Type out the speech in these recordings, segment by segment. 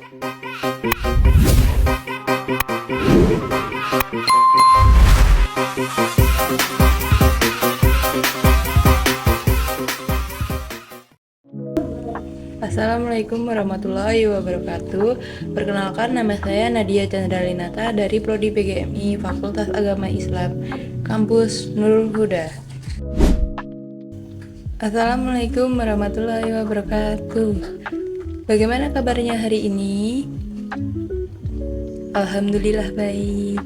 Assalamualaikum warahmatullahi wabarakatuh. Perkenalkan, nama saya Nadia Chandralinata dari Prodi PGMI Fakultas Agama Islam, Kampus Nurul Huda. Assalamualaikum warahmatullahi wabarakatuh. Bagaimana kabarnya hari ini? Alhamdulillah baik.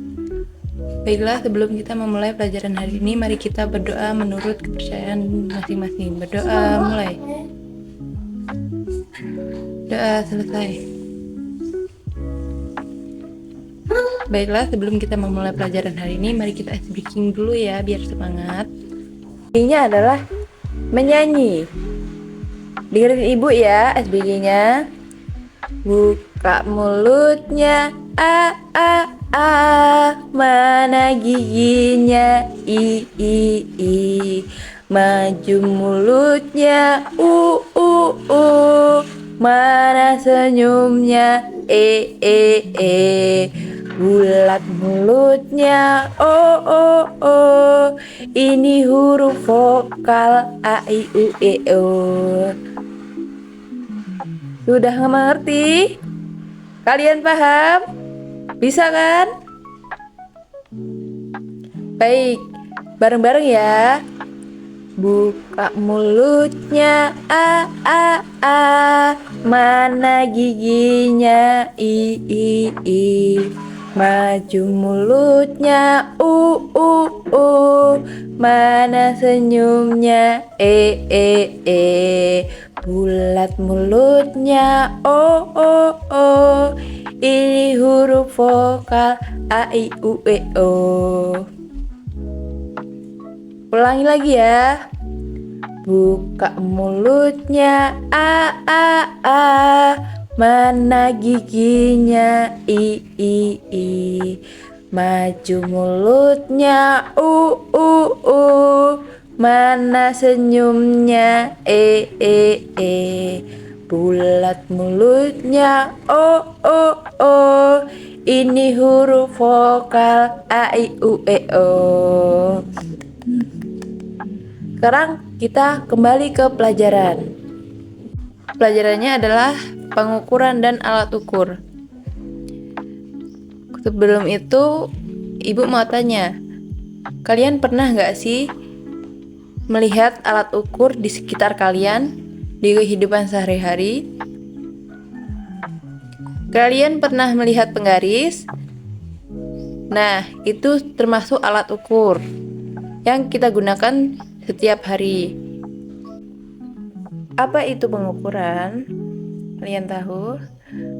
Baiklah, sebelum kita memulai pelajaran hari ini, mari kita berdoa menurut kepercayaan masing-masing. Berdoa mulai. Doa selesai. Baiklah, sebelum kita memulai pelajaran hari ini, mari kita ice breaking dulu ya, biar semangat. Ini adalah menyanyi. Dengerin ibu ya, SBG-nya. Buka mulutnya, a, mana giginya, i. Maju mulutnya, u, mana senyumnya, e. Bulat mulutnya, o. Ini huruf vokal a, i, u, e, o. Sudah mengerti? Kalian paham? Bisa kan? Baik, bareng-bareng ya. Buka mulutnya, a, mana giginya, i. Maju mulutnya, u, mana senyumnya, e. Bulat mulutnya, o. Ini huruf vokal a, i, u, e, o. Ulangi lagi ya. Buka mulutnya, a, mana giginya, i. Maju mulutnya, u, mana senyumnya, e. Bulat mulutnya, o. Ini huruf vokal a, i, u, e, o. Sekarang kita kembali ke pelajaran. Pelajarannya adalah pengukuran dan alat ukur. Sebelum itu, Ibu mau tanya, kalian pernah nggak sih melihat alat ukur di sekitar kalian di kehidupan sehari-hari? Kalian pernah melihat penggaris? Nah, itu termasuk alat ukur yang kita gunakan setiap hari. Apa itu pengukuran? Kalian tahu?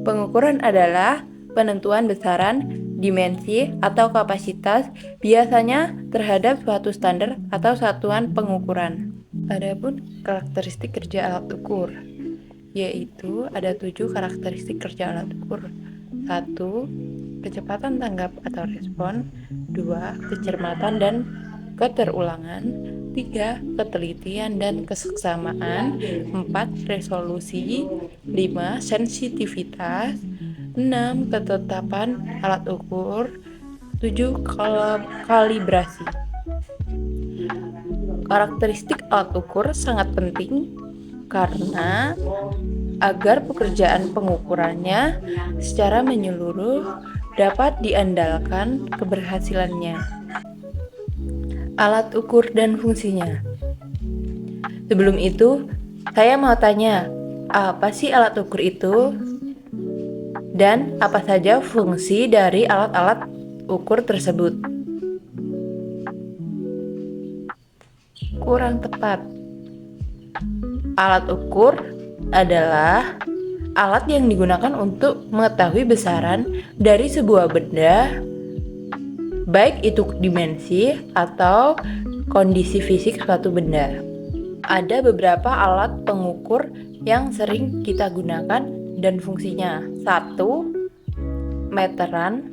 Pengukuran adalah penentuan besaran, dimensi, atau kapasitas biasanya terhadap suatu standar atau satuan pengukuran. Adapun karakteristik kerja alat ukur, yaitu ada 7 karakteristik kerja alat ukur. 1. Kecepatan tanggap atau respon. 2. Kecermatan dan keterulangan. 3. Ketelitian dan keseksamaan. 4. Resolusi. 5. Sensitivitas. 6. Ketetapan alat ukur. 7. Kalibrasi. Karakteristik alat ukur sangat penting karena agar pekerjaan pengukurannya secara menyeluruh dapat diandalkan keberhasilannya. Alat ukur dan fungsinya. Sebelum itu, saya mau tanya, apa sih alat ukur itu? Dan apa saja fungsi dari alat-alat ukur tersebut? Kurang tepat. Alat ukur adalah alat yang digunakan untuk mengetahui besaran dari sebuah benda, baik itu dimensi atau kondisi fisik suatu benda. Ada beberapa alat pengukur yang sering kita gunakan dan fungsinya. 1. Meteran.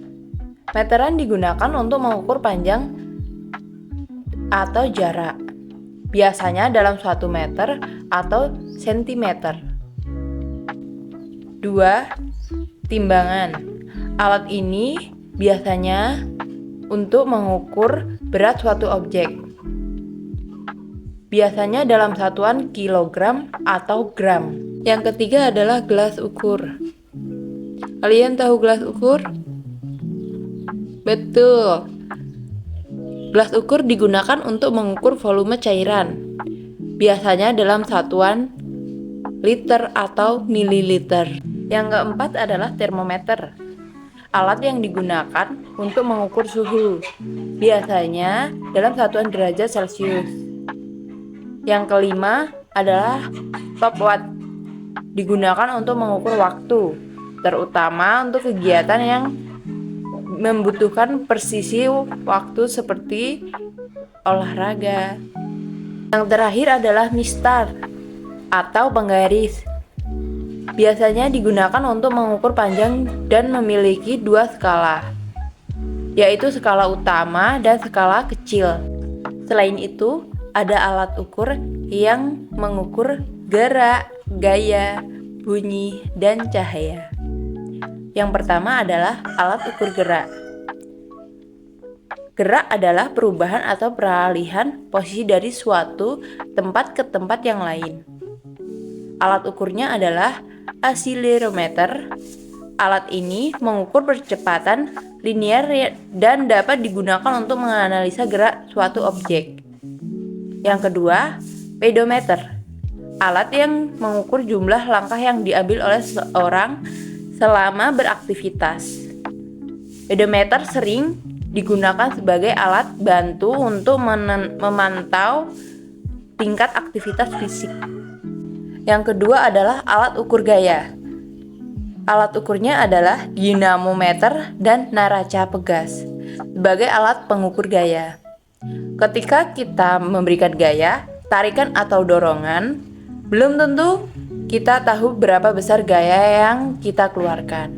Meteran digunakan untuk mengukur panjang atau jarak, biasanya dalam 1 meter atau sentimeter. 2. Timbangan. Alat ini biasanya untuk mengukur berat suatu objek. Biasanya dalam satuan kilogram atau gram. Yang ketiga adalah gelas ukur. Kalian tahu gelas ukur? Betul. Gelas ukur digunakan untuk mengukur volume cairan. Biasanya dalam satuan liter atau mililiter. Yang keempat adalah termometer. Alat yang digunakan untuk mengukur suhu. Biasanya dalam satuan derajat Celcius. Yang kelima adalah stopwatch. Digunakan untuk mengukur waktu, terutama untuk kegiatan yang membutuhkan presisi waktu seperti olahraga. Yang terakhir adalah mistar atau penggaris. Biasanya digunakan untuk mengukur panjang dan memiliki 2 skala, yaitu skala utama dan skala kecil. Selain itu, ada alat ukur yang mengukur gerak, gaya, bunyi, dan cahaya. Yang pertama adalah alat ukur gerak. Gerak adalah perubahan atau peralihan posisi dari suatu tempat ke tempat yang lain. Alat ukurnya adalah akselerometer. Alat ini mengukur percepatan linear dan dapat digunakan untuk menganalisa gerak suatu objek. Yang kedua, pedometer. Alat yang mengukur jumlah langkah yang diambil oleh seseorang selama beraktivitas. Pedometer sering digunakan sebagai alat bantu untuk memantau tingkat aktivitas fisik. Yang kedua adalah alat ukur gaya. Alat ukurnya adalah dinamometer dan neraca pegas sebagai alat pengukur gaya. Ketika kita memberikan gaya, tarikan atau dorongan, belum tentu kita tahu berapa besar gaya yang kita keluarkan.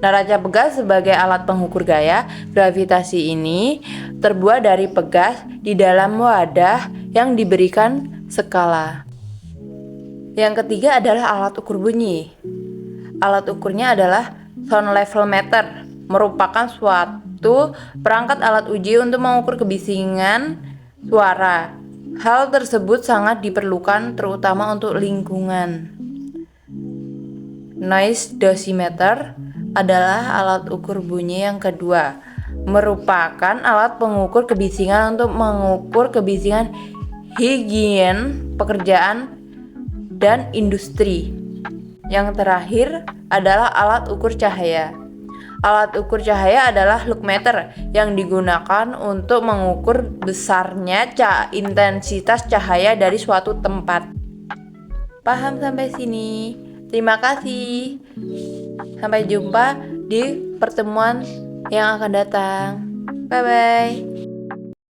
Neraca pegas sebagai alat pengukur gaya gravitasi ini terbuat dari pegas di dalam wadah yang diberikan skala. Yang ketiga adalah alat ukur bunyi. Alat ukurnya adalah sound level meter, merupakan suatu perangkat alat uji untuk mengukur kebisingan suara. Hal tersebut sangat diperlukan terutama untuk lingkungan. Noise dosimeter adalah alat ukur bunyi yang kedua, merupakan alat pengukur kebisingan untuk mengukur kebisingan higien, pekerjaan, dan industri. Yang terakhir adalah alat ukur cahaya. Alat ukur cahaya adalah lux-meter yang digunakan untuk mengukur besarnya intensitas cahaya dari suatu tempat. Paham sampai sini? Terima kasih. Sampai jumpa di pertemuan yang akan datang. Bye-bye.